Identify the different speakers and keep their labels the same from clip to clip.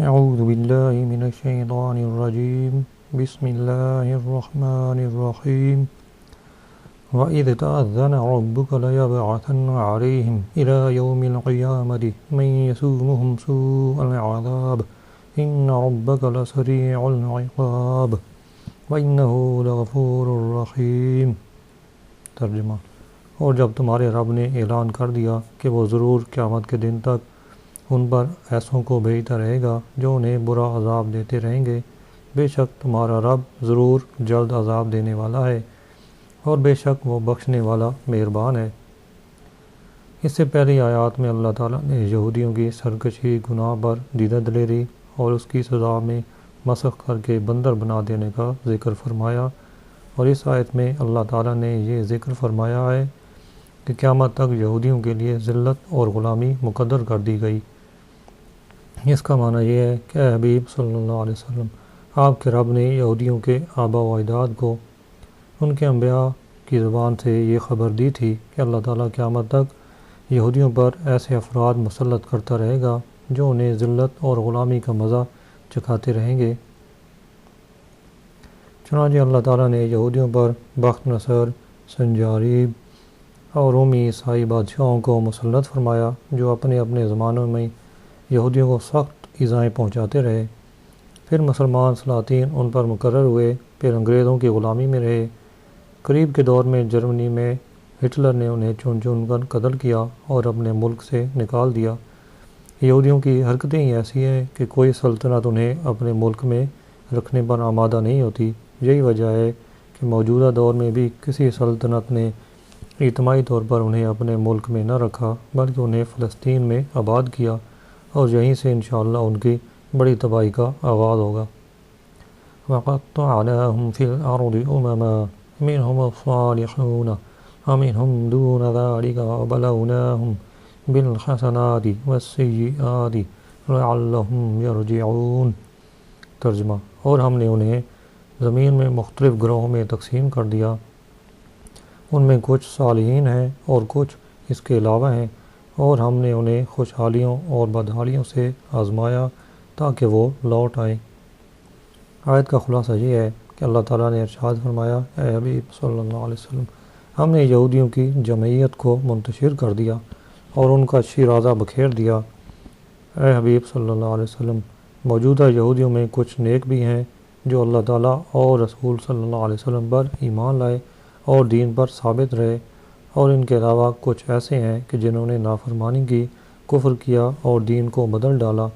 Speaker 1: اعوذ باللہ من الشیطان الرجیم بسم اللہ الرحمن الرحیم وَإِذْ تَأَذَّنَ رَبُّكَ لَيَبْعَثَنَّ عَلَيْهِمْ إِلَى يَوْمِ الْقِيَامَةِ مَنْ يَسُومُهُمْ سُوءَ الْعَذَابِ إِنَّ رَبَّكَ لَسَرِيعُ الْعِقَابِ وَإِنَّهُ لَغَفُورٌ رَحِيمٌ۔ ترجمہ: اور جب تمہارے رب نے اعلان کر دیا کہ وہ ضرور قیامت کے دن تک ان پر ایسوں کو بھیجتا رہے گا جو انہیں برا عذاب دیتے رہیں گے، بے شک تمہارا رب ضرور جلد عذاب دینے والا ہے اور بے شک وہ بخشنے والا مہربان ہے۔ اس سے پہلی آیات میں اللہ تعالیٰ نے یہودیوں کی سرکشی، گناہ پر دیدہ دلیری اور اس کی سزا میں مسخ کر کے بندر بنا دینے کا ذکر فرمایا، اور اس آیت میں اللہ تعالیٰ نے یہ ذکر فرمایا ہے کہ قیامت تک یہودیوں کے لیے ذلت اور غلامی مقرر کر دی گئی۔ اس کا معنی یہ ہے کہ اے حبیب صلی اللہ علیہ وسلم، آپ کے رب نے یہودیوں کے آبا و اجداد کو ان کے انبیاء کی زبان سے یہ خبر دی تھی کہ اللہ تعالیٰ قیامت تک یہودیوں پر ایسے افراد مسلط کرتا رہے گا جو انہیں ذلت اور غلامی کا مزہ چکھاتے رہیں گے۔ چنانچہ اللہ تعالیٰ نے یہودیوں پر بخت نصر، سنجاریب اور رومی عیسائی بادشاہوں کو مسلط فرمایا جو اپنے اپنے زمانوں میں یہودیوں کو سخت ایذائیں پہنچاتے رہے۔ پھر مسلمان سلاطین ان پر مقرر ہوئے، پھر انگریزوں کی غلامی میں رہے۔ قریب کے دور میں جرمنی میں ہٹلر نے انہیں چن چن کر قتل کیا اور اپنے ملک سے نکال دیا۔ یہودیوں کی حرکتیں ہی ایسی ہیں کہ کوئی سلطنت انہیں اپنے ملک میں رکھنے پر آمادہ نہیں ہوتی۔ یہی وجہ ہے کہ موجودہ دور میں بھی کسی سلطنت نے اجتماعی طور پر انہیں اپنے ملک میں نہ رکھا بلکہ انہیں فلسطین میں آباد کیا، اور یہیں سے انشاءاللہ ان کی بڑی تباہی کا آغاز ہوگا۔ وَقَطَّعْنَاهُمْ فِي الْأَرْضِ أُمَمًا مِّنْهُمُ الصَّالِحُونَ وَمِنْهُمْ دُونَ ذَلِكَ وَبَلَوْنَاهُمْ بِالْحَسَنَاتِ وَالسَّيِّئَاتِ لَعَلَّهُمْ يَرْجِعُونَ۔ ترجمہ: اور ہم نے انہیں زمین میں مختلف گروہوں میں تقسیم کر دیا، ان میں کچھ صالحین ہیں اور کچھ اس کے علاوہ ہیں، اور ہم نے انہیں خوشحالیوں اور بدحالیوں سے آزمایا تاکہ وہ لوٹ آئیں۔ آیت کا خلاصہ یہ ہے کہ اللہ تعالیٰ نے ارشاد فرمایا، اے حبیب صلی اللہ علیہ وسلم، ہم نے یہودیوں کی جمعیت کو منتشر کر دیا اور ان کا شیرازہ بکھیر دیا۔ اے حبیب صلی اللہ علیہ وسلم، موجودہ یہودیوں میں کچھ نیک بھی ہیں جو اللہ تعالیٰ اور رسول صلی اللہ علیہ وسلم پر ایمان لائے اور دین پر ثابت رہے، اور ان کے علاوہ کچھ ایسے ہیں کہ جنہوں نے نافرمانی کی، کفر کیا اور دین کو بدل ڈالا،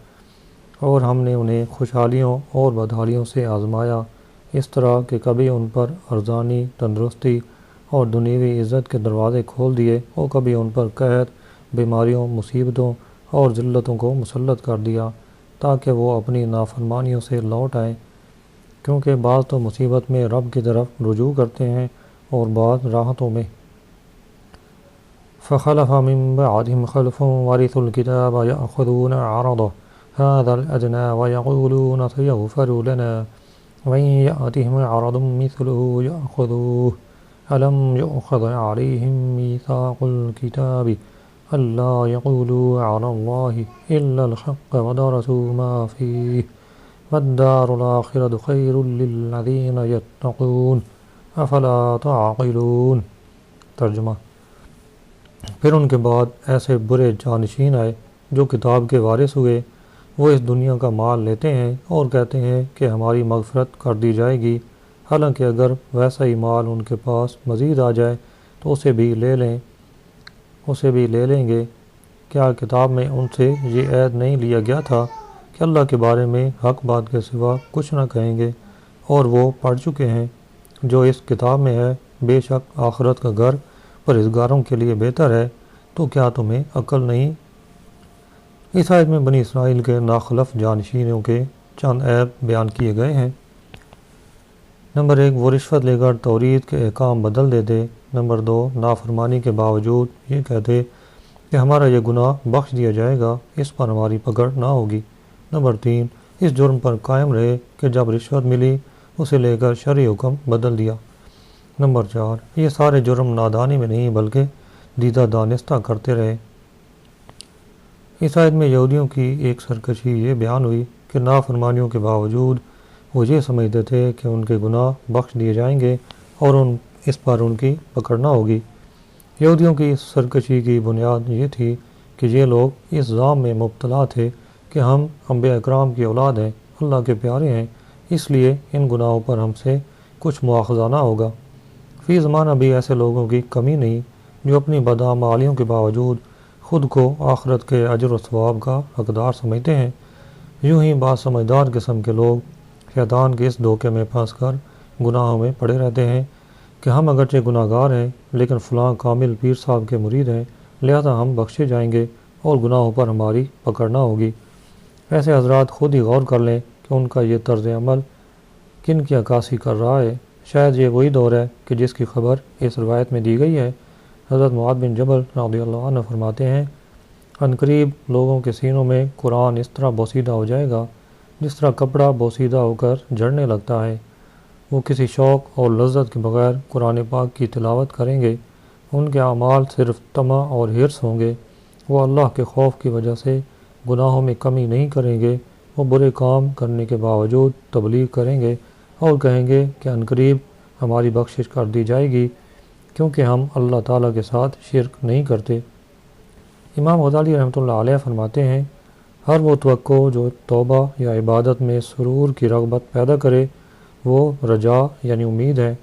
Speaker 1: اور ہم نے انہیں خوشحالیوں اور بدحالیوں سے آزمایا، اس طرح کہ کبھی ان پر ارزانی، تندرستی اور دنیوی عزت کے دروازے کھول دیے اور کبھی ان پر قحط، بیماریوں، مصیبتوں اور ذلتوں کو مسلط کر دیا تاکہ وہ اپنی نافرمانیوں سے لوٹ آئیں، کیونکہ بعض تو مصیبت میں رب کی طرف رجوع کرتے ہیں اور بعض راحتوں میں۔ فَخَلَفَ مِن بَعْدِهِمْ خَلْفٌ وَرِثُوا الْكِتَابَ يَأْخُذُونَ عَرَضَ هَذَا الْأَدْنَىٰ وَيَقُولُونَ سَيُغْفَرُ لَنَا وَإِن يَأْتِهِمْ عَرَضٌ مِّثْلُهُ يَأْخُذُوهُ أَلَمْ يُؤْخَذْ عَلَيْهِم مِّيثَاقُ الْكِتَابِ أَلَّا يَقُولُوا عَلَى اللَّهِ إِلَّا الْحَقَّ وَدَرَسُوا مَا فِيهِ وَالدَّارُ الْآخِرَةُ خَيْرٌ لِّلَّذِينَ يَتَّقُونَ أَفَلَا تَعْقِلُونَ۔ ترجمہ: پھر ان کے بعد ایسے برے جانشین آئے جو کتاب کے وارث ہوئے، وہ اس دنیا کا مال لیتے ہیں اور کہتے ہیں کہ ہماری مغفرت کر دی جائے گی، حالانکہ اگر ویسا ہی مال ان کے پاس مزید آ جائے تو اسے بھی لے لیں گے۔ کیا کتاب میں ان سے یہ عہد نہیں لیا گیا تھا کہ اللہ کے بارے میں حق بات کے سوا کچھ نہ کہیں گے، اور وہ پڑھ چکے ہیں جو اس کتاب میں ہے، بے شک آخرت کا گھر پرہیزگاروں کے لیے بہتر ہے، تو کیا تمہیں عقل نہیں؟ اس آیت میں بنی اسرائیل کے ناخلف جانشینوں کے چند عیب بیان کیے گئے ہیں۔ نمبر 1، وہ رشوت لے کر توریت کے احکام بدل دیتے۔ نمبر 2، نافرمانی کے باوجود یہ کہتے کہ ہمارا یہ گناہ بخش دیا جائے گا، اس پر ہماری پکڑ نہ ہوگی۔ نمبر 3، اس جرم پر قائم رہے کہ جب رشوت ملی اسے لے کر شرعی حکم بدل دیا۔ نمبر 4، یہ سارے جرم نادانی میں نہیں بلکہ دیدہ دانستہ کرتے رہے۔ اس آیت میں یہودیوں کی ایک سرکشی یہ بیان ہوئی کہ نافرمانیوں کے باوجود وہ یہ سمجھتے تھے کہ ان کے گناہ بخش دیے جائیں گے اور اس پر ان کی پکڑ نہ ہوگی۔ یہودیوں کی سرکشی کی بنیاد یہ تھی کہ یہ لوگ اس ظام میں مبتلا تھے کہ ہم انبیاء اکرام کی اولاد ہیں، اللہ کے پیارے ہیں، اس لیے ان گناہوں پر ہم سے کچھ مواخذہ نہ ہوگا۔ فی زمانہ بھی ایسے لوگوں کی کمی نہیں جو اپنی بدعمالیوں کے باوجود خود کو آخرت کے اجر و ثواب کا حقدار سمجھتے ہیں۔ یوں ہی بعض سمجھدار قسم کے لوگ شیطان کے اس دھوکے میں پھنس کر گناہوں میں پڑے رہتے ہیں کہ ہم اگرچہ گناہ گار ہیں لیکن فلاں کامل پیر صاحب کے مرید ہیں، لہذا ہم بخشے جائیں گے اور گناہوں پر ہماری پکڑ نہ ہوگی۔ ایسے حضرات خود ہی غور کر لیں کہ ان کا یہ طرز عمل کن کی عکاسی کر رہا ہے۔ شاید یہ وہی دور ہے کہ جس کی خبر اس روایت میں دی گئی ہے۔ حضرت معاذ بن جبل رضی اللہ عنہ فرماتے ہیں، عنقریب لوگوں کے سینوں میں قرآن اس طرح بوسیدہ ہو جائے گا جس طرح کپڑا بوسیدہ ہو کر جھڑنے لگتا ہے۔ وہ کسی شوق اور لذت کے بغیر قرآن پاک کی تلاوت کریں گے۔ ان کے اعمال صرف طمع اور حرص ہوں گے۔ وہ اللہ کے خوف کی وجہ سے گناہوں میں کمی نہیں کریں گے۔ وہ برے کام کرنے کے باوجود تبلیغ کریں گے اور کہیں گے کہ عنقریب ہماری بخشش کر دی جائے گی کیونکہ ہم اللہ تعالیٰ کے ساتھ شرک نہیں کرتے۔ امام غزالی رحمۃ اللہ علیہ فرماتے ہیں، ہر وہ توقع جو توبہ یا عبادت میں سرور کی رغبت پیدا کرے وہ رجا یعنی امید ہے،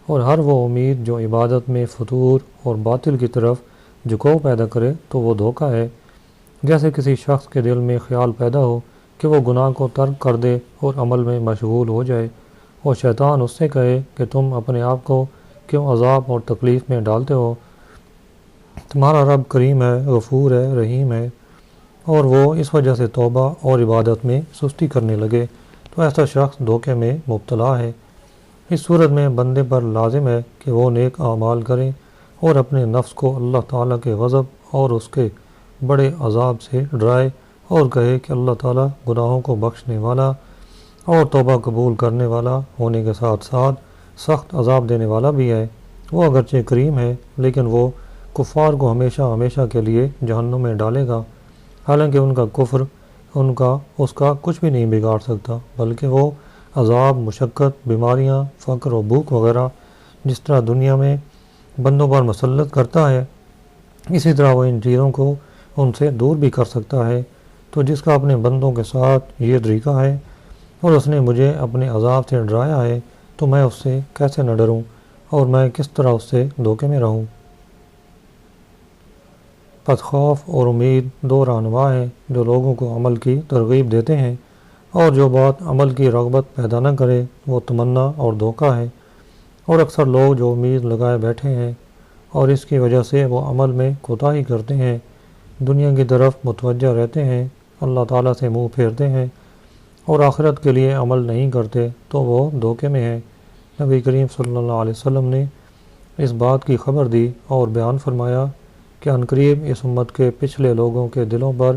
Speaker 1: اور ہر وہ امید جو عبادت میں فتور اور باطل کی طرف جھکاؤ پیدا کرے تو وہ دھوکہ ہے۔ جیسے کسی شخص کے دل میں خیال پیدا ہو کہ وہ گناہ کو ترک کر دے اور عمل میں مشغول ہو جائے، اور شیطان اس سے کہے کہ تم اپنے آپ کو کیوں عذاب اور تکلیف میں ڈالتے ہو، تمہارا رب کریم ہے، غفور ہے، رحیم ہے، اور وہ اس وجہ سے توبہ اور عبادت میں سستی کرنے لگے تو ایسا شخص دھوکے میں مبتلا ہے۔ اس صورت میں بندے پر لازم ہے کہ وہ نیک اعمال کرے اور اپنے نفس کو اللہ تعالیٰ کے غضب اور اس کے بڑے عذاب سے ڈرائے اور کہے کہ اللہ تعالیٰ گناہوں کو بخشنے والا اور توبہ قبول کرنے والا ہونے کے ساتھ ساتھ سخت عذاب دینے والا بھی ہے۔ وہ اگرچہ کریم ہے لیکن وہ کفار کو ہمیشہ ہمیشہ کے لیے جہنم میں ڈالے گا، حالانکہ ان کا کفر اس کا کچھ بھی نہیں بگاڑ سکتا، بلکہ وہ عذاب، مشقت، بیماریاں، فقر و بھوک وغیرہ جس طرح دنیا میں بندوں پر مسلط کرتا ہے، اسی طرح وہ ان چیزوں کو ان سے دور بھی کر سکتا ہے۔ تو جس کا اپنے بندوں کے ساتھ یہ طریقہ ہے اور اس نے مجھے اپنے عذاب سے ڈرایا ہے تو میں اس سے کیسے نہ ڈروں اور میں کس طرح اس سے دھوکے میں رہوں۔ پس خوف اور امید دو رہنما ہیں جو لوگوں کو عمل کی ترغیب دیتے ہیں، اور جو بات عمل کی رغبت پیدا نہ کرے وہ تمنا اور دھوکہ ہے۔ اور اکثر لوگ جو امید لگائے بیٹھے ہیں اور اس کی وجہ سے وہ عمل میں کوتاہی کرتے ہیں، دنیا کی طرف متوجہ رہتے ہیں، اللہ تعالیٰ سے منہ پھیرتے ہیں اور آخرت کے لیے عمل نہیں کرتے تو وہ دھوکے میں ہیں۔ نبی کریم صلی اللہ علیہ وسلم نے اس بات کی خبر دی اور بیان فرمایا کہ عنقریب اس امت کے پچھلے لوگوں کے دلوں پر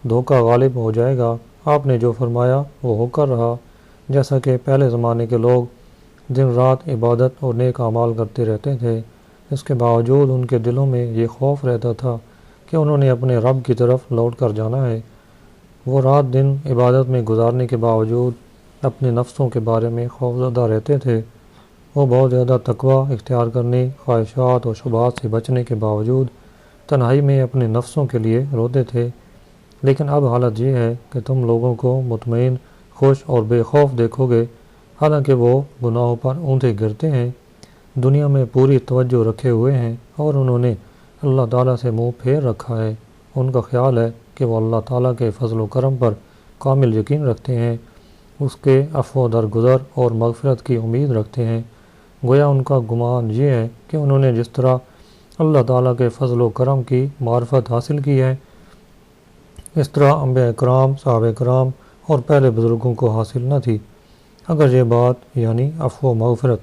Speaker 1: دھوکہ غالب ہو جائے گا۔ آپ نے جو فرمایا وہ ہو کر رہا، جیسا کہ پہلے زمانے کے لوگ دن رات عبادت اور نیک اعمال کرتے رہتے تھے، اس کے باوجود ان کے دلوں میں یہ خوف رہتا تھا کہ انہوں نے اپنے رب کی طرف لوٹ کر جانا ہے۔ وہ رات دن عبادت میں گزارنے کے باوجود اپنے نفسوں کے بارے میں خوفزدہ رہتے تھے۔ وہ بہت زیادہ تقوی اختیار کرنے، خواہشات اور شبہات سے بچنے کے باوجود تنہائی میں اپنے نفسوں کے لیے روتے تھے۔ لیکن اب حالت یہ ہے کہ تم لوگوں کو مطمئن، خوش اور بے خوف دیکھو گے، حالانکہ وہ گناہوں پر اونتے گرتے ہیں، دنیا میں پوری توجہ رکھے ہوئے ہیں اور انہوں نے اللہ تعالیٰ سے منہ پھیر رکھا ہے۔ ان کا خیال ہے کہ وہ اللہ تعالیٰ کے فضل و کرم پر کامل یقین رکھتے ہیں، اس کے عفو درگزر اور مغفرت کی امید رکھتے ہیں۔ گویا ان کا گمان یہ ہے کہ انہوں نے جس طرح اللہ تعالیٰ کے فضل و کرم کی معرفت حاصل کی ہے، اس طرح انبیاء کرام، صحابہ کرام اور پہلے بزرگوں کو حاصل نہ تھی۔ اگر یہ بات یعنی عفو و مغفرت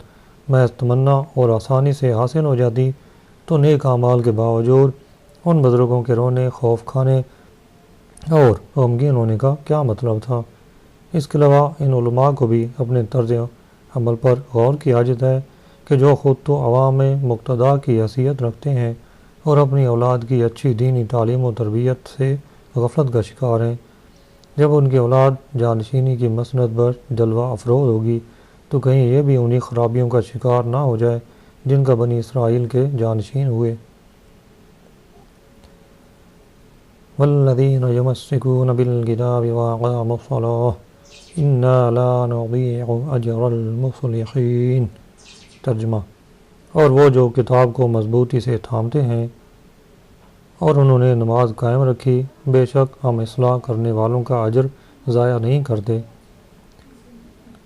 Speaker 1: محض تمنا اور آسانی سے حاصل ہو جاتی تو نیک اعمال کے باوجود ان بزرگوں کے رونے، خوف کھانے اور غمگین ہونے کا کیا مطلب تھا؟ اس کے علاوہ ان علماء کو بھی اپنے طرز عمل پر غور کی حاجت ہے کہ جو خود تو عوام میں مقتدا کی حیثیت رکھتے ہیں اور اپنی اولاد کی اچھی دینی تعلیم و تربیت سے غفلت کا شکار ہیں۔ جب ان کی اولاد جانشینی کی مسند پر جلوہ افروز ہوگی تو کہیں یہ بھی انہی خرابیوں کا شکار نہ ہو جائے جن کا بنی اسرائیل کے جانشین ہوئے۔ والذین یمسکون بالکتاب واقاموا الصلاۃ انا لا نضیع اجر المصلحین۔ ترجمہ: اور وہ جو کتاب کو مضبوطی سے تھامتے ہیں اور انہوں نے نماز قائم رکھی، بے شک ہم اصلاح کرنے والوں کا اجر ضائع نہیں کرتے۔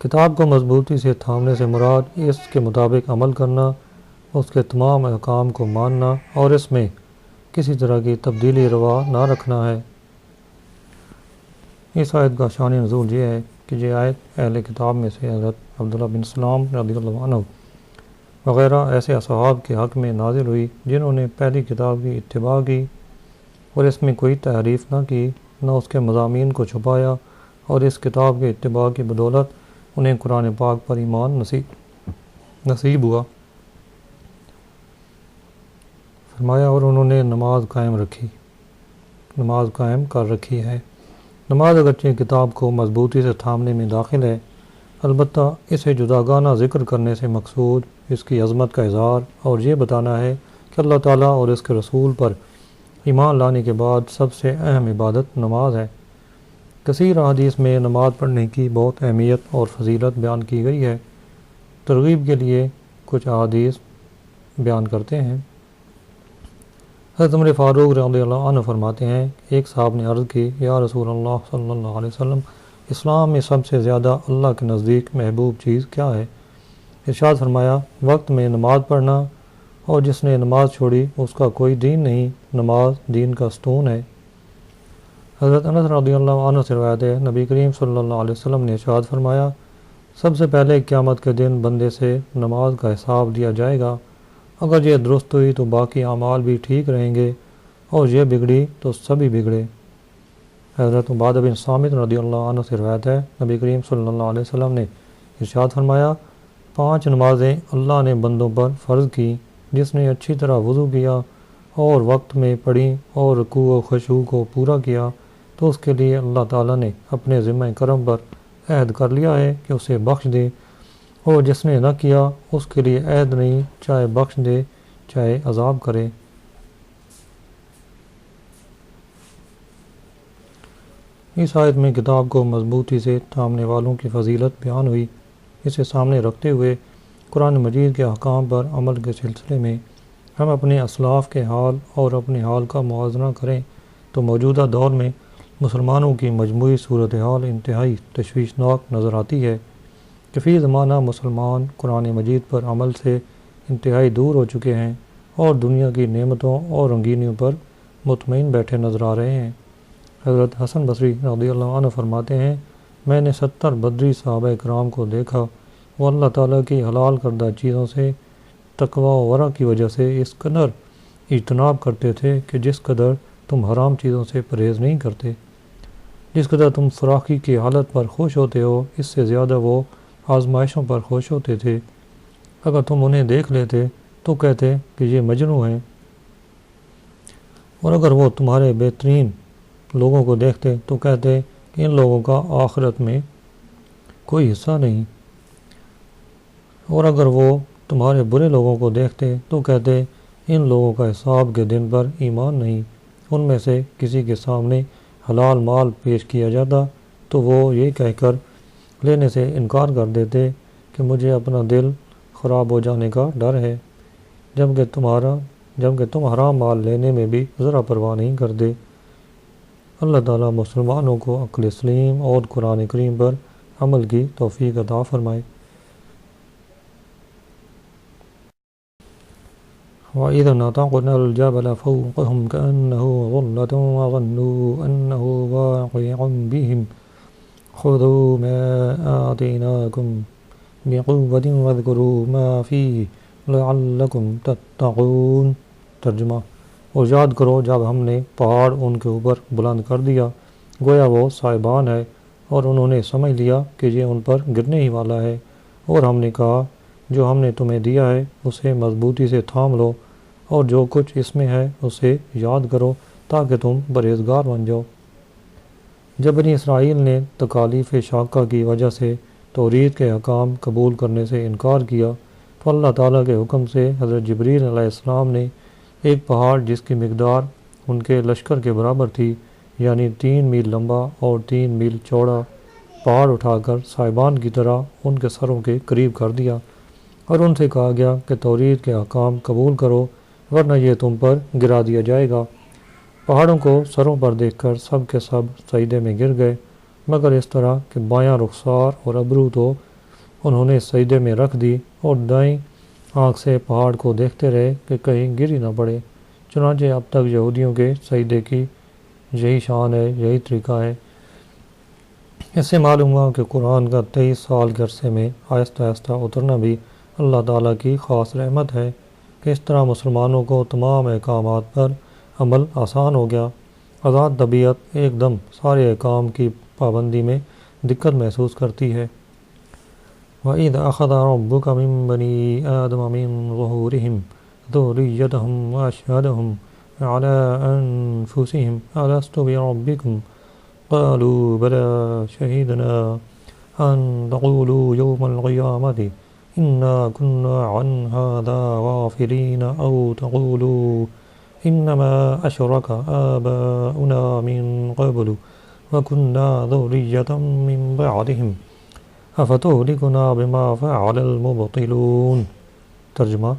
Speaker 1: کتاب کو مضبوطی سے تھامنے سے مراد اس کے مطابق عمل کرنا، اس کے تمام احکام کو ماننا اور اس میں کسی طرح کی تبدیلی روا نہ رکھنا ہے۔ اس آیت کا شان نزول یہ ہے کہ یہ آیت اہل کتاب میں سے حضرت عبداللہ بن سلام رضی اللہ عنہ وغیرہ ایسے اصحاب کے حق میں نازل ہوئی جنہوں نے پہلی کتاب کی اتباع کی اور اس میں کوئی تحریف نہ کی، نہ اس کے مضامین کو چھپایا، اور اس کتاب کے اتباع کی بدولت انہیں قرآن پاک پر ایمان نصیب ہوا۔ فرمایا اور انہوں نے نماز قائم کر رکھی ہے۔ نماز اگرچہ کتاب کو مضبوطی سے تھامنے میں داخل ہے، البتہ اسے جداگانہ ذکر کرنے سے مقصود اس کی عظمت کا اظہار اور یہ بتانا ہے کہ اللہ تعالیٰ اور اس کے رسول پر ایمان لانے کے بعد سب سے اہم عبادت نماز ہے۔ کثیر احادیث میں نماز پڑھنے کی بہت اہمیت اور فضیلت بیان کی گئی ہے۔ ترغیب کے لیے کچھ احادیث بیان کرتے ہیں۔ حضرت عمر فاروق رضی اللہ عنہ فرماتے ہیں، ایک صاحب نے عرض کی، یا رسول اللہ صلی اللہ علیہ وسلم، اسلام میں سب سے زیادہ اللہ کے نزدیک محبوب چیز کیا ہے؟ ارشاد فرمایا، وقت میں نماز پڑھنا، اور جس نے نماز چھوڑی اس کا کوئی دین نہیں، نماز دین کا ستون ہے۔ حضرت انس رضی اللہ عنہ سے روایت ہے، نبی کریم صلی اللہ علیہ وسلم نے ارشاد فرمایا، سب سے پہلے قیامت کے دن بندے سے نماز کا حساب دیا جائے گا، اگر یہ درست ہوئی تو باقی اعمال بھی ٹھیک رہیں گے، اور یہ بگڑی تو سبھی بگڑے۔ حضرت عبادہ بن صامت رضی اللہ عنہ سے روایت ہے، نبی کریم صلی اللہ علیہ وسلم نے ارشاد فرمایا، 5 نمازیں اللہ نے بندوں پر فرض کی، جس نے اچھی طرح وضو کیا اور وقت میں پڑھی اور رکوع و خشوع کو پورا کیا تو اس کے لیے اللہ تعالیٰ نے اپنے ذمہ کرم پر عہد کر لیا ہے کہ اسے بخش دے، اور جس نے نہ کیا اس کے لیے عہد نہیں، چاہے بخش دے چاہے عذاب کرے۔ اس آیت میں کتاب کو مضبوطی سے تھامنے والوں کی فضیلت بیان ہوئی۔ اسے سامنے رکھتے ہوئے قرآن مجید کے احکام پر عمل کے سلسلے میں ہم اپنے اسلاف کے حال اور اپنے حال کا موازنہ کریں تو موجودہ دور میں مسلمانوں کی مجموعی صورتحال انتہائی تشویشناک نظر آتی ہے کہ فی زمانہ مسلمان قرآن مجید پر عمل سے انتہائی دور ہو چکے ہیں اور دنیا کی نعمتوں اور رنگینیوں پر مطمئن بیٹھے نظر آ رہے ہیں۔ حضرت حسن بصری رضی اللہ عنہ فرماتے ہیں، میں نے 70 بدری صحابہ کرام کو دیکھا، وہ اللہ تعالیٰ کی حلال کردہ چیزوں سے تقوی و ورع کی وجہ سے اس قدر اجتناب کرتے تھے کہ جس قدر تم حرام چیزوں سے پرہیز نہیں کرتے، جس قدر تم فراخی کی حالت پر خوش ہوتے ہو اس سے زیادہ وہ آزمائشوں پر خوش ہوتے تھے۔ اگر تم انہیں دیکھ لیتے تو کہتے کہ یہ مجنوں ہیں، اور اگر وہ تمہارے بہترین لوگوں کو دیکھتے تو کہتے کہ ان لوگوں کا آخرت میں کوئی حصہ نہیں، اور اگر وہ تمہارے برے لوگوں کو دیکھتے تو کہتے ان لوگوں کا حساب کے دن پر ایمان نہیں۔ ان میں سے کسی کے سامنے حلال مال پیش کیا جاتا تو وہ یہ کہہ کر لینے سے انکار کر دیتے کہ مجھے اپنا دل خراب ہو جانے کا ڈر ہے، جبکہ تم حرام مال لینے میں بھی ذرا پرواہ نہیں کرتے۔ اللہ تعالیٰ مسلمانوں کو عقل سلیم اور قرآن کریم پر عمل کی توفیق عطا فرمائے۔ وَإِذَا نَتَقْنَا الْجَبَلَ فَوْقَهُمْ كَأَنَّهُ ظُلَّةٌ وَظَنُّوا أَنَّهُ وَاقِعٌ بِهِمْ خُذُوا مَا آتَيْنَاكُمْ بِقُوَّةٍ وَاذْكُرُوا مَا فِيهِ لَعَلَّكُمْ تَتَّقُونَ۔ ترجمہ: اور یاد کرو جب ہم نے پہاڑ ان کے اوپر بلند کر دیا، گویا وہ صاحبان ہے، اور انہوں نے سمجھ لیا کہ یہ ان پر گرنے ہی والا ہے، اور ہم نے کہا جو ہم نے تمہیں دیا ہے اسے مضبوطی سے تھام لو، اور جو کچھ اس میں ہے اسے یاد کرو تاکہ تم پرہیزگار بن جاؤ۔ جب بنی اسرائیل نے تکالیف شاقہ کی وجہ سے توریت کے احکام قبول کرنے سے انکار کیا تو اللہ تعالیٰ کے حکم سے حضرت جبریل علیہ السلام نے ایک پہاڑ جس کی مقدار ان کے لشکر کے برابر تھی، یعنی 3 میل لمبا اور 3 میل چوڑا پہاڑ اٹھا کر صاحبان کی طرح ان کے سروں کے قریب کر دیا، اور ان سے کہا گیا کہ توریت کے احکام قبول کرو ورنہ یہ تم پر گرا دیا جائے گا۔ پہاڑوں کو سروں پر دیکھ کر سب کے سب سجدے میں گر گئے، مگر اس طرح کہ بایاں رخسار اور ابرو تو انہوں نے سجدے میں رکھ دی اور دائیں آنکھ سے پہاڑ کو دیکھتے رہے کہ کہیں گر ہی نہ پڑے۔ چنانچہ اب تک یہودیوں کے سجدے کی یہی شان ہے، یہی طریقہ ہے۔ اس سے معلوم ہوا کہ قرآن کا 23 سال کے عرصے میں آہستہ آہستہ اترنا بھی اللہ تعالیٰ کی خاص رحمت ہے کہ اس طرح مسلمانوں کو تمام احکامات پر عمل آسان ہو گیا۔ آزاد طبیعت ایک دم سارے احکام کی پابندی میں دقت محسوس کرتی ہے۔ وَإِذْ أَخَذَ رَبُّكَ مِن بَنِي آدَمَ مِن ظُهُورِهِمْ ذُرِّيَّتَهُمْ وَأَشْهَدَهُمْ عَلَىٰ أَنفُسِهِمْ أَلَسْتُ بِرَبِّكُمْ قَالُوا بَلَىٰ شَهِدْنَا أَن تَقُولُوا يَوْمَ الْقِيَامَةِ إِنَّا كُنَّا عَنْ هَٰذَا غَافِلِينَ أَوْ تَقُولُوا إِنَّمَا أَشْرَكَ آبَاؤُنَا مِن قَبْلُ وَكُنَّا ذُرِّيَّةً مِّن بَعْدِهِمْ أَفَتُهْلِكُنَا بِمَا فَعَلَ الْمُبْطِلُونَ۔ ترجمہ: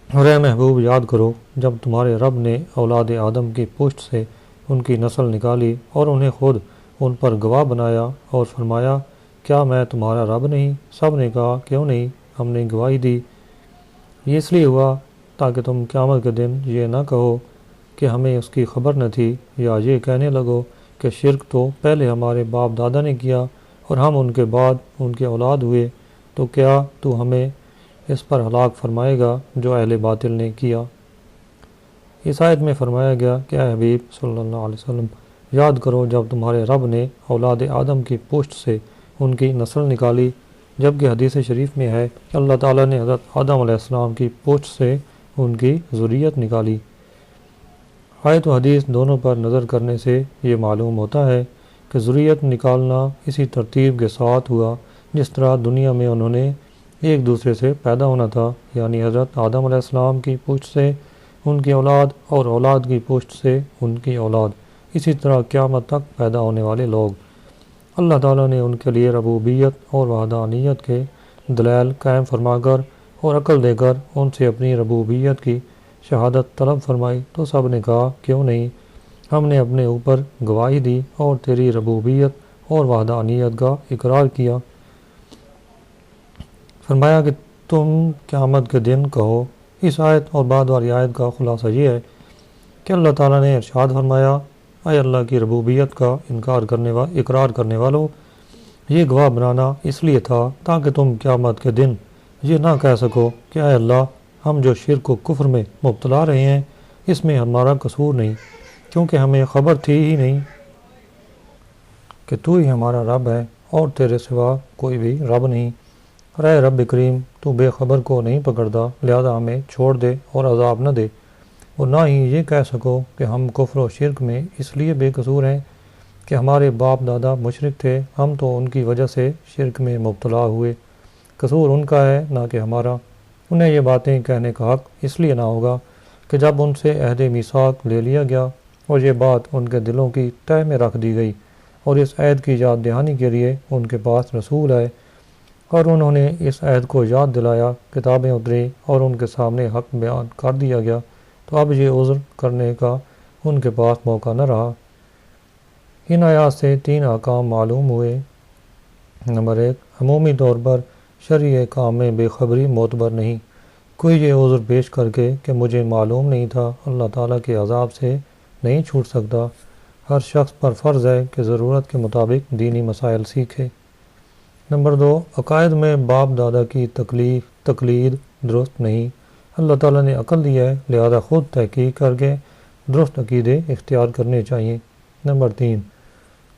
Speaker 1: اور اے محبوب یاد کرو جب تمہارے رب نے اولاد آدم کی پشت سے ان کی نسل نکالی اور انہیں خود ان پر گواہ بنایا اور فرمایا کیا میں تمہارا رب نہیں؟ سب نے کہا کیوں نہیں، ہم نے گواہی دی۔ یہ اس لیے ہوا تاکہ تم قیامت کے دن یہ نہ کہو کہ ہمیں اس کی خبر نہ تھی، یا یہ کہنے لگو کہ شرک تو پہلے ہمارے باپ دادا نے کیا اور ہم ان کے بعد ان کے اولاد ہوئے، تو کیا تو ہمیں اس پر ہلاک فرمائے گا جو اہل باطل نے کیا۔ اس آیت میں فرمایا گیا کہ اے حبیب صلی اللہ علیہ وسلم یاد کرو جب تمہارے رب نے اولاد آدم کی پشت سے ان کی نسل نکالی، جبکہ حدیث شریف میں ہے کہ اللہ تعالیٰ نے حضرت آدم علیہ السلام کی پشت سے ان کی ذریت نکالی۔ آیت و حدیث دونوں پر نظر کرنے سے یہ معلوم ہوتا ہے کہ ذریت نکالنا اسی ترتیب کے ساتھ ہوا جس طرح دنیا میں انہوں نے ایک دوسرے سے پیدا ہونا تھا، یعنی حضرت آدم علیہ السلام کی پشت سے ان کی اولاد اور اولاد کی پشت سے ان کی اولاد، اسی طرح قیامت تک پیدا ہونے والے لوگ۔ اللہ تعالیٰ نے ان کے لیے ربوبیت اور وحدانیت کے دلائل قائم فرما کر اور عقل دے کر ان سے اپنی ربوبیت کی شہادت طلب فرمائی تو سب نے کہا کیوں نہیں، ہم نے اپنے اوپر گواہی دی اور تیری ربوبیت اور وحدانیت کا اقرار کیا۔ فرمایا کہ تم قیامت کے دن کہو۔ اس آیت اور بعد والی آیت کا خلاصہ یہ ہے کہ اللہ تعالیٰ نے ارشاد فرمایا اے اللہ کی ربوبیت کا اقرار کرنے والوں، یہ گواہ بنانا اس لیے تھا تاکہ تم قیامت کے دن یہ نہ کہہ سکو کہ اے اللہ ہم جو شرک و کفر میں مبتلا رہے ہیں اس میں ہمارا قصور نہیں، کیونکہ ہمیں خبر تھی ہی نہیں کہ تو ہی ہمارا رب ہے اور تیرے سوا کوئی بھی رب نہیں، اور اے رب کریم تو بے خبر کو نہیں پکڑتا، لہذا ہمیں چھوڑ دے اور عذاب نہ دے، اور نہ ہی یہ کہہ سکو کہ ہم کفر و شرک میں اس لیے بے قصور ہیں کہ ہمارے باپ دادا مشرک تھے، ہم تو ان کی وجہ سے شرک میں مبتلا ہوئے، قصور ان کا ہے نہ کہ ہمارا۔ انہیں یہ باتیں کہنے کا حق اس لیے نہ ہوگا کہ جب ان سے عہد میثاق لے لیا گیا اور یہ بات ان کے دلوں کی تہ میں رکھ دی گئی، اور اس عہد کی یاد دہانی کے لیے ان کے پاس رسول آئے اور انہوں نے اس عہد کو یاد دلایا، کتابیں اتری اور ان کے سامنے حق بیان کر دیا گیا، تو اب یہ عذر کرنے کا ان کے پاس موقع نہ رہا۔ ان آیات سے 3 احکام معلوم ہوئے۔ نمبر 1، عمومی طور پر شرعی کام میں بے خبری معتبر نہیں۔ کوئی یہ عذر پیش کر کے کہ مجھے معلوم نہیں تھا اللہ تعالیٰ کے عذاب سے نہیں چھوٹ سکتا۔ ہر شخص پر فرض ہے کہ ضرورت کے مطابق دینی مسائل سیکھے۔ نمبر 2، عقائد میں باپ دادا کی تقلید درست نہیں۔ اللہ تعالیٰ نے عقل دی ہے، لہذا خود تحقیق کر کے درست عقیدے اختیار کرنے چاہیے۔ نمبر 3،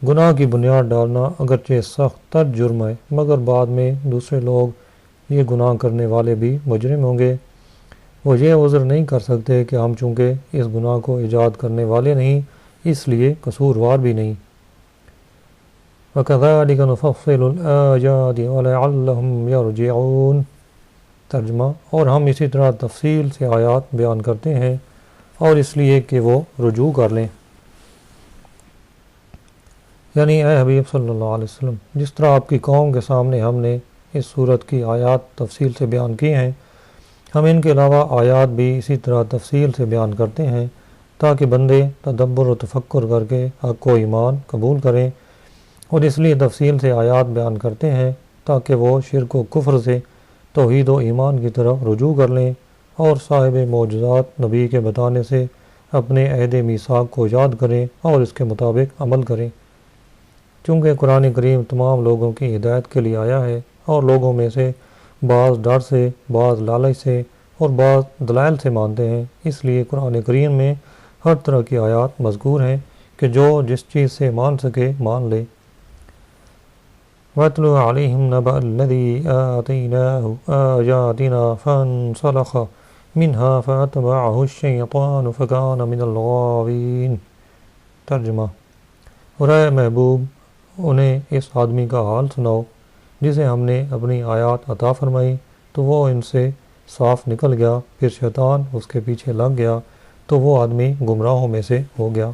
Speaker 1: گناہ کی بنیاد ڈالنا اگرچہ سخت تر جرم ہے، مگر بعد میں دوسرے لوگ یہ گناہ کرنے والے بھی مجرم ہوں گے، وہ یہ عذر نہیں کر سکتے کہ ہم چونکہ اس گناہ کو ایجاد کرنے والے نہیں اس لیے قصوروار بھی نہیں۔ وَكَذَلِكَ نُفَصِّلُ الْآيَاتِ وَلَعَلَّهُمْ يَرْجِعُونَ۔ ترجمہ، اور ہم اسی طرح تفصیل سے آیات بیان کرتے ہیں اور اس لیے کہ وہ رجوع کر لیں۔ یعنی اے حبیب صلی اللہ علیہ وسلم، جس طرح آپ کی قوم کے سامنے ہم نے اس صورت کی آیات تفصیل سے بیان کی ہیں، ہم ان کے علاوہ آیات بھی اسی طرح تفصیل سے بیان کرتے ہیں تاکہ بندے تدبر و تفکر کر کے حق و ایمان قبول کریں، اور اس لیے تفصیل سے آیات بیان کرتے ہیں تاکہ وہ شرک و کفر سے توحید و ایمان کی طرف رجوع کر لیں اور صاحب معجزات نبی کے بتانے سے اپنے عہد میثاق کو یاد کریں اور اس کے مطابق عمل کریں۔ چونکہ قرآن کریم تمام لوگوں کی ہدایت کے لیے آیا ہے اور لوگوں میں سے بعض ڈر سے، بعض لالچ سے اور بعض دلائل سے مانتے ہیں، اس لیے قرآن کریم میں ہر طرح کی آیات مذکور ہیں کہ جو جس چیز سے مان سکے مان لے۔ وَاتْلُ عَلَيْهِمْ نَبَأَ الَّذِي آتَيْنَاهُ آيَاتِنَا فَانْسَلَخَ مِنْهَا فَأَتْبَعَهُ الشَّيْطَانُ فَكَانَ مِنَ الْغَاوِينَ۔ ترجمہ، اور اے محبوب انہیں اس آدمی کا حال سناؤ جسے ہم نے اپنی آیات عطا فرمائی تو وہ ان سے صاف نکل گیا، پھر شیطان اس کے پیچھے لگ گیا تو وہ آدمی گمراہوں میں سے ہو گیا۔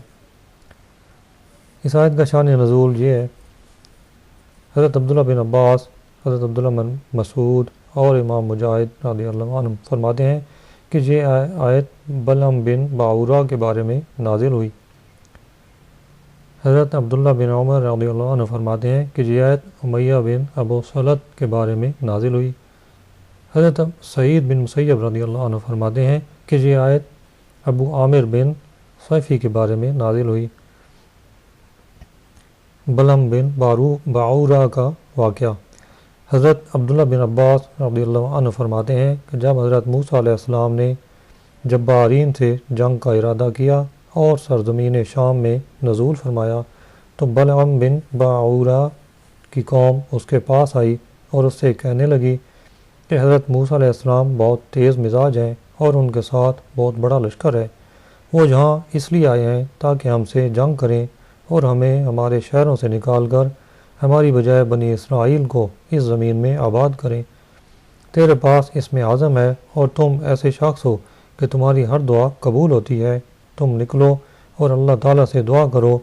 Speaker 1: اس آیت کا شان نزول یہ ہے، حضرت عبداللہ بن عباس، حضرت عبداللہ بن مسعود اور امام مجاہد رضی اللہ عنہ فرماتے ہیں کہ یہ آیت بلعم بن باعورہ کے بارے میں نازل ہوئی۔ حضرت عبداللہ بن عمر رضی اللہ عنہ فرماتے ہیں کہ یہ آیت امیہ بن ابو سلط کے بارے میں نازل ہوئی۔ حضرت سعید بن مسیب رضی اللہ عنہ فرماتے ہیں کہ یہ آیت ابو عامر بن صیفی کے بارے میں نازل ہوئی۔ بلعم بن باعورہ کا واقعہ، حضرت عبداللہ بن عباس رضی اللہ عنہ فرماتے ہیں کہ جب حضرت موسیٰ علیہ السلام نے جبارین سے جنگ کا ارادہ کیا اور سرزمین شام میں نزول فرمایا تو بلعم بن باعورہ کی قوم اس کے پاس آئی اور اس سے کہنے لگی کہ حضرت موسیٰ علیہ السلام بہت تیز مزاج ہیں اور ان کے ساتھ بہت بڑا لشکر ہے، وہ یہاں اس لیے آئے ہیں تاکہ ہم سے جنگ کریں اور ہمیں ہمارے شہروں سے نکال کر ہماری بجائے بنی اسرائیل کو اس زمین میں آباد کریں۔ تیرے پاس اس میں عزم ہے اور تم ایسے شخص ہو کہ تمہاری ہر دعا قبول ہوتی ہے، تم نکلو اور اللہ تعالیٰ سے دعا کرو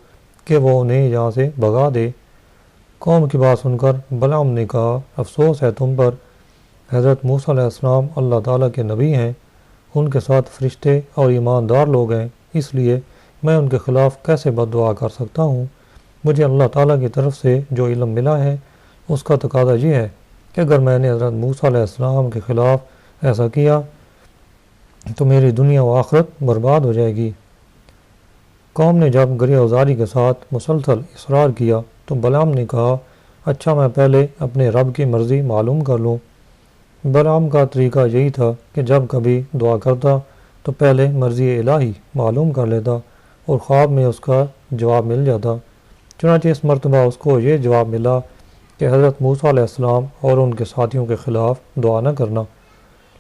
Speaker 1: کہ وہ انہیں یہاں سے بھگا دے۔ قوم کی بات سن کر بلعم نے کہا، افسوس ہے تم پر، حضرت موسیٰ علیہ السلام اللہ تعالیٰ کے نبی ہیں، ان کے ساتھ فرشتے اور ایماندار لوگ ہیں، اس لیے میں ان کے خلاف کیسے بد دعا کر سکتا ہوں؟ مجھے اللہ تعالیٰ کی طرف سے جو علم ملا ہے اس کا تقاضا یہ ہے کہ اگر میں نے حضرت موسیٰ علیہ السلام کے خلاف ایسا کیا تو میری دنیا و آخرت برباد ہو جائے گی۔ قوم نے جب گریہ وزاری کے ساتھ مسلسل اصرار کیا تو بلعم نے کہا، اچھا میں پہلے اپنے رب کی مرضی معلوم کر لوں۔ بلعم کا طریقہ یہی تھا کہ جب کبھی دعا کرتا تو پہلے مرضی الہی معلوم کر لیتا اور خواب میں اس کا جواب مل جاتا۔ چنانچہ اس مرتبہ اس کو یہ جواب ملا کہ حضرت موسیٰ علیہ السلام اور ان کے ساتھیوں کے خلاف دعا نہ کرنا۔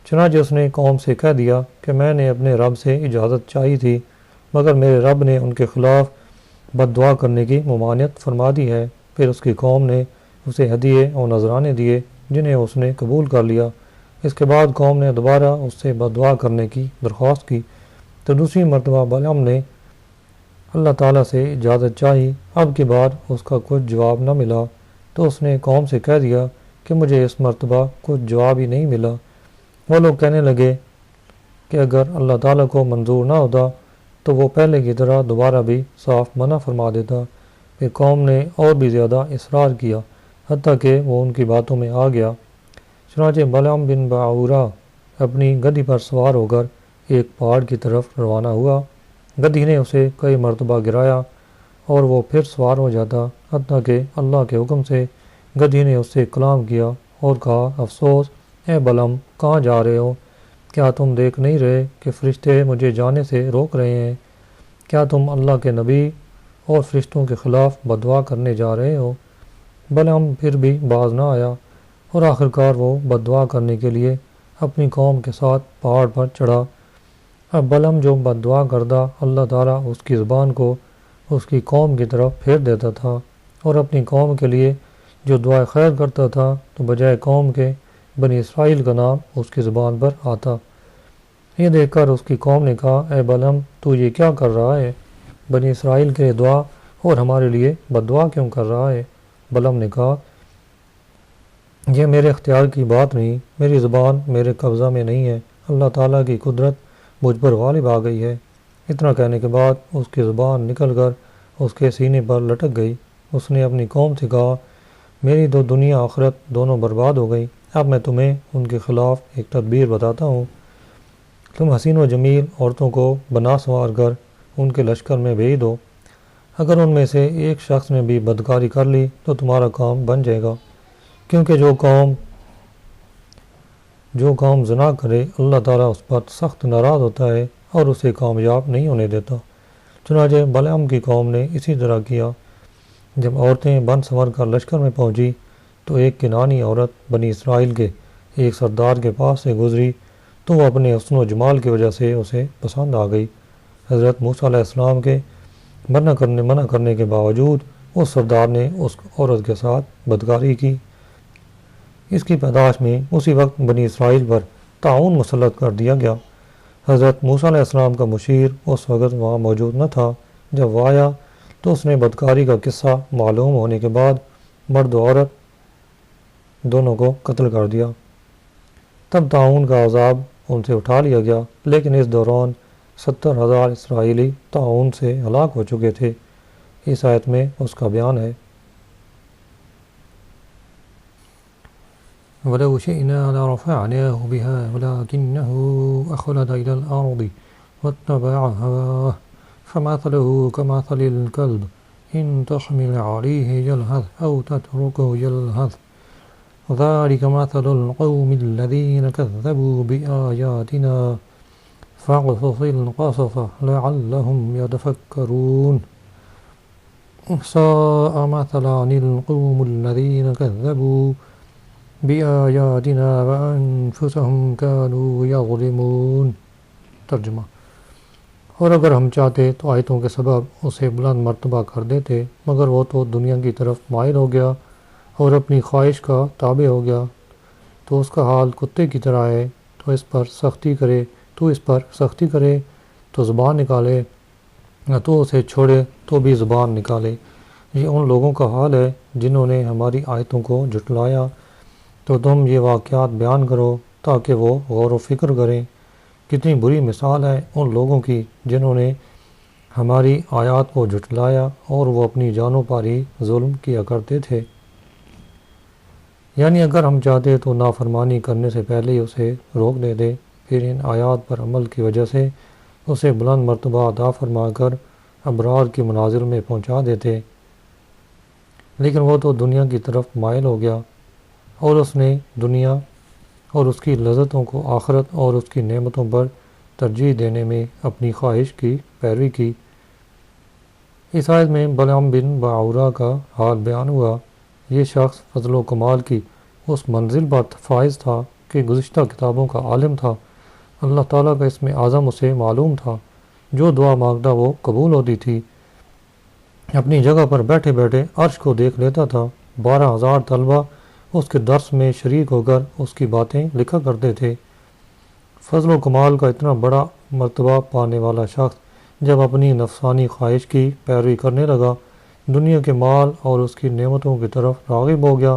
Speaker 1: چنانچہ اس نے قوم سے کہہ دیا کہ میں نے اپنے رب سے اجازت چاہی تھی مگر میرے رب نے ان کے خلاف بد دعا کرنے کی ممانعت فرما دی ہے۔ پھر اس کی قوم نے اسے ہدیے اور نذرانے دیے جنہیں اس نے قبول کر لیا۔ اس کے بعد قوم نے دوبارہ اس سے بد دعا کرنے کی درخواست کی تو دوسری مرتبہ بلعم نے اللہ تعالیٰ سے اجازت چاہی۔ اب کی بار اس کا کچھ جواب نہ ملا تو اس نے قوم سے کہہ دیا کہ مجھے اس مرتبہ کچھ جواب ہی نہیں ملا۔ وہ لوگ کہنے لگے کہ اگر اللہ تعالیٰ کو منظور نہ ہوتا تو وہ پہلے کی طرح دوبارہ بھی صاف منع فرما دیتا۔ پھر قوم نے اور بھی زیادہ اصرار کیا حتیٰ کہ وہ ان کی باتوں میں آ گیا۔ چنانچہ بلعم بن باعورہ اپنی گدھی پر سوار ہو کر ایک پہاڑ کی طرف روانہ ہوا۔ گدھی نے اسے کئی مرتبہ گرایا اور وہ پھر سوار ہو جاتا حتیٰ کہ اللہ کے حکم سے گدھی نے اس سے کلام کیا اور کہا، افسوس اے بلعم، کہاں جا رہے ہو؟ کیا تم دیکھ نہیں رہے کہ فرشتے مجھے جانے سے روک رہے ہیں؟ کیا تم اللہ کے نبی اور فرشتوں کے خلاف بد دعا کرنے جا رہے ہو؟ بلعم پھر بھی باز نہ آیا اور آخرکار وہ بد دعا کرنے کے لیے اپنی قوم کے ساتھ پہاڑ پر چڑھا۔ اب بلعم جو بد دعا کرتا اللہ تعالیٰ اس کی زبان کو اس کی قوم کی طرف پھیر دیتا تھا اور اپنی قوم کے لیے جو دعائے خیر کرتا تھا تو بجائے قوم کے بنی اسرائیل کا نام اس کی زبان پر آتا۔ یہ دیکھ کر اس کی قوم نے کہا، اے بلعم تو یہ کیا کر رہا ہے؟ بنی اسرائیل کے لیے دعا اور ہمارے لیے بد دعا کیوں کر رہا ہے؟ بلعم نے کہا، یہ میرے اختیار کی بات نہیں، میری زبان میرے قبضہ میں نہیں ہے، اللہ تعالیٰ کی قدرت مجھ پر غالب آ گئی ہے۔ اتنا کہنے کے بعد اس کی زبان نکل کر اس کے سینے پر لٹک گئی۔ اس نے اپنی قوم سے کہا، میری تو دنیا آخرت دونوں برباد ہو گئی، اب میں تمہیں ان کے خلاف ایک تدبیر بتاتا ہوں۔ تم حسین و جمیل عورتوں کو بنا سنوار کر ان کے لشکر میں بھیج دو، اگر ان میں سے ایک شخص نے بھی بدکاری کر لی تو تمہارا کام بن جائے گا، کیونکہ جو قوم زنا کرے اللہ تعالیٰ اس پر سخت ناراض ہوتا ہے اور اسے کامیاب نہیں ہونے دیتا۔ چنانچہ بلعم کی قوم نے اسی طرح کیا۔ جب عورتیں بن سنور کر لشکر میں پہنچی تو ایک کنانی عورت بنی اسرائیل کے ایک سردار کے پاس سے گزری تو وہ اپنے حسن و جمال کی وجہ سے اسے پسند آ گئی۔ حضرت موسیٰ علیہ السلام کے منع کرنے کے باوجود اس سردار نے اس عورت کے ساتھ بدکاری کی۔ اس کی پیدائش میں اسی وقت بنی اسرائیل پر طاعون مسلط کر دیا گیا۔ حضرت موسیٰ علیہ السلام کا مشیر اس وقت وہاں موجود نہ تھا۔ جب وہ آیا تو اس نے بدکاری کا قصہ معلوم ہونے کے بعد مرد و عورت دونوں کو قتل کر دیا۔ تب طاعون کا عذاب ان سے اٹھا لیا گیا، لیکن اس دوران 70,000 اسرائیلی طاعون سے ہلاک ہو چکے تھے۔ اس آیت میں اس کا بیان ہے۔ وَلَوْ شِئْنَا لَرَفَعْنَاهُ بِهَا وَلَكِنَّهُ أَخْلَدَ إِلَى الْأَرْضِ وَاتَّبَعَ هَوَاهُ فَمَثَلُهُ كَمَثَلِ الْكَلْبِ إِنْ تَحْمِلْ عَلَيْهِ يَلْهَثْ أَوْ تَتْرُكْهُ يَلْهَث ذَلِكَ مَثَلُ الْقَوْمِ الَّذِينَ كَذَّبُوا بِآيَاتِنَا فَاقْصُصِ الْقَصَصَ لَعَلَّهُمْ يَتَفَكَّرُونَ سَاءَ مَثَلًا الْقَوْمُ الَّذِينَ كَذَّبُوا بِآيَاتِنَا وَأَنفُسَهُمْ كَانُوا يَظْلِمُونَ۔ ترجمہ: اور اگر ہم چاہتے تو آیتوں کے سبب اسے بلند مرتبہ کر دیتے، مگر وہ تو دنیا کی طرف مائل ہو گیا اور اپنی خواہش کا تابع ہو گیا، تو اس کا حال کتے کی طرح ہے۔ تو اس پر سختی کرے تو زبان نکالے، نہ تو اسے چھوڑے تو بھی زبان نکالے۔ یہ ان لوگوں کا حال ہے جنہوں نے ہماری آیتوں کو جھٹلایا۔ تو تم یہ واقعات بیان کرو تاکہ وہ غور و فکر کریں۔ کتنی بری مثال ہے ان لوگوں کی جنہوں نے ہماری آیات کو جھٹلایا اور وہ اپنی جانوں پر ہی ظلم کیا کرتے تھے۔ یعنی اگر ہم چاہتے تو نافرمانی کرنے سے پہلے ہی اسے روک دیتے، پھر ان آیات پر عمل کی وجہ سے اسے بلند مرتبہ عطا فرما کر ابرار کی منازل میں پہنچا دیتے، لیکن وہ تو دنیا کی طرف مائل ہو گیا اور اس نے دنیا اور اس کی لذتوں کو آخرت اور اس کی نعمتوں پر ترجیح دینے میں اپنی خواہش کی پیروی کی۔ اس آیت میں بلعم بن باعورہ کا حال بیان ہوا۔ یہ شخص فضل و کمال کی اس منزل پر فائز تھا کہ گزشتہ کتابوں کا عالم تھا۔ اللہ تعالیٰ کا اسم اعظم اسے معلوم تھا، جو دعا مانگتا وہ قبول ہوتی تھی۔ اپنی جگہ پر بیٹھے بیٹھے عرش کو دیکھ لیتا تھا۔ 12,000 طلبہ اس کے درس میں شریک ہو کر اس کی باتیں لکھا کرتے تھے۔ فضل و کمال کا اتنا بڑا مرتبہ پانے والا شخص جب اپنی نفسانی خواہش کی پیروی کرنے لگا، دنیا کے مال اور اس کی نعمتوں کی طرف راغب ہو گیا،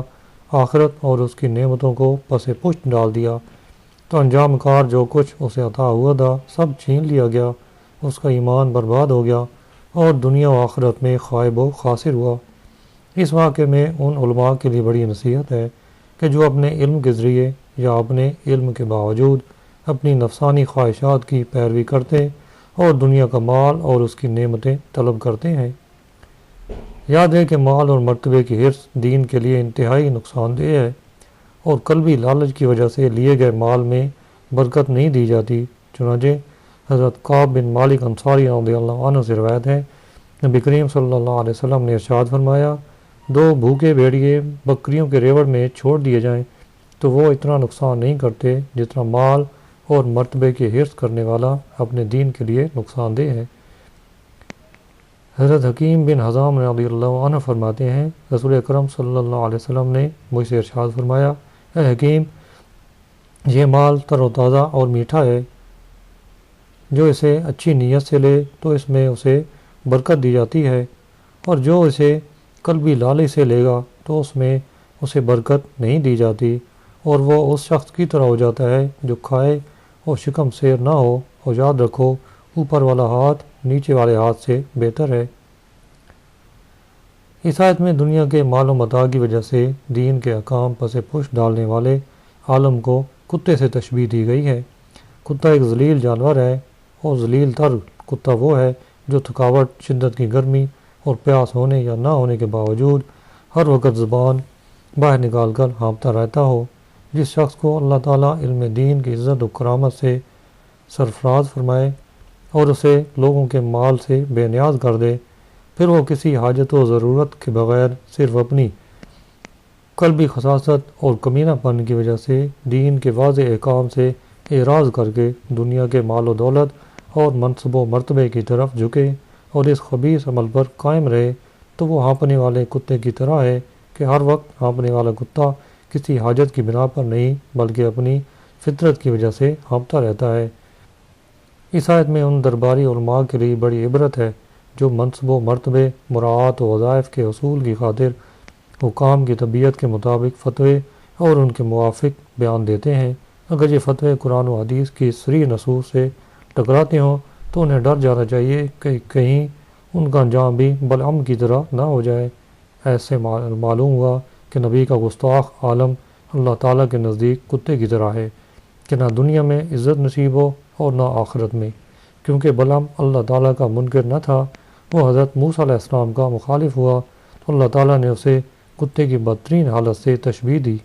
Speaker 1: آخرت اور اس کی نعمتوں کو پس پشت ڈال دیا، تو انجام کار جو کچھ اسے عطا ہوا تھا سب چھین لیا گیا، اس کا ایمان برباد ہو گیا اور دنیا و آخرت میں خائب و خاسر ہوا۔ اس واقعے میں ان علماء کے لیے بڑی نصیحت ہے کہ جو اپنے علم کے ذریعے یا اپنے علم کے باوجود اپنی نفسانی خواہشات کی پیروی کرتے اور دنیا کا مال اور اس کی نعمتیں طلب کرتے ہیں۔ یاد ہے کہ مال اور مرتبے کی حرص دین کے لیے انتہائی نقصان دہ ہے، اور قلبی لالچ کی وجہ سے لیے گئے مال میں برکت نہیں دی جاتی۔ چنانچہ حضرت کعب بن مالک انصاری رضی اللہ عنہ سے روایت ہے، نبی کریم صلی اللہ علیہ وسلم نے ارشاد فرمایا، 2 بھوکے بھیڑیے بکریوں کے ریوڑ میں چھوڑ دیے جائیں تو وہ اتنا نقصان نہیں کرتے جتنا مال اور مرتبے کی حرص کرنے والا اپنے دین کے لیے نقصان دہ ہے۔ حضرت حکیم بن حزام رضی اللہ عنہ فرماتے ہیں رسول اکرم صلی اللہ علیہ وسلم نے مجھ سے ارشاد فرمایا، اے حکیم، یہ مال تر و تازہ اور میٹھا ہے، جو اسے اچھی نیت سے لے تو اس میں اسے برکت دی جاتی ہے، اور جو اسے قلبی لالچ سے لے گا تو اس میں اسے برکت نہیں دی جاتی، اور وہ اس شخص کی طرح ہو جاتا ہے جو کھائے اور شکم سیر نہ ہو، اور یاد رکھو اوپر والا ہاتھ نیچے والے ہاتھ سے بہتر ہے۔ اس آیت میں دنیا کے مال و متاع کی وجہ سے دین کے احکام پس پش ڈالنے والے عالم کو کتے سے تشبیہ دی گئی ہے۔ کتا ایک ذلیل جانور ہے، اور ذلیل تر کتا وہ ہے جو تھکاوٹ، شدت کی گرمی اور پیاس ہونے یا نہ ہونے کے باوجود ہر وقت زبان باہر نکال کر ہانپتا رہتا ہو۔ جس شخص کو اللہ تعالیٰ علم دین کی عزت و کرامت سے سرفراز فرمائے اور اسے لوگوں کے مال سے بے نیاز کر دے، پھر وہ کسی حاجت و ضرورت کے بغیر صرف اپنی قلبی خساست اور کمینہ پن کی وجہ سے دین کے واضح احکام سے اعراض کر کے دنیا کے مال و دولت اور منصب و مرتبے کی طرف جھکے اور اس خبیث عمل پر قائم رہے، تو وہ ہانپنے والے کتے کی طرح ہے کہ ہر وقت ہانپنے والا کتا کسی حاجت کی بنا پر نہیں بلکہ اپنی فطرت کی وجہ سے ہانپتا رہتا ہے۔ اس آیت میں ان درباری علماء کے لیے بڑی عبرت ہے جو منصب و مرتبے، مراعات و وظائف کے حصول کی خاطر حکام کی طبیعت کے مطابق فتوے اور ان کے موافق بیان دیتے ہیں۔ اگر یہ فتوے قرآن و حدیث کی صریح نصوص سے ٹکراتے ہوں تو انہیں ڈر جانا چاہیے کہ کہیں ان کا انجام بھی بلعم کی طرح نہ ہو جائے۔ ایسے معلوم ہوا کہ نبی کا گستاخ عالم اللہ تعالیٰ کے نزدیک کتے کی طرح ہے کہ نہ دنیا میں عزت نصیب ہو اور نہ آخرت میں، کیونکہ بلعم اللہ تعالیٰ کا منکر نہ تھا، وہ حضرت موسیٰ علیہ السلام کا مخالف ہوا تو اللہ تعالیٰ نے اسے کتے کی بدترین حالت سے تشبیہ دی۔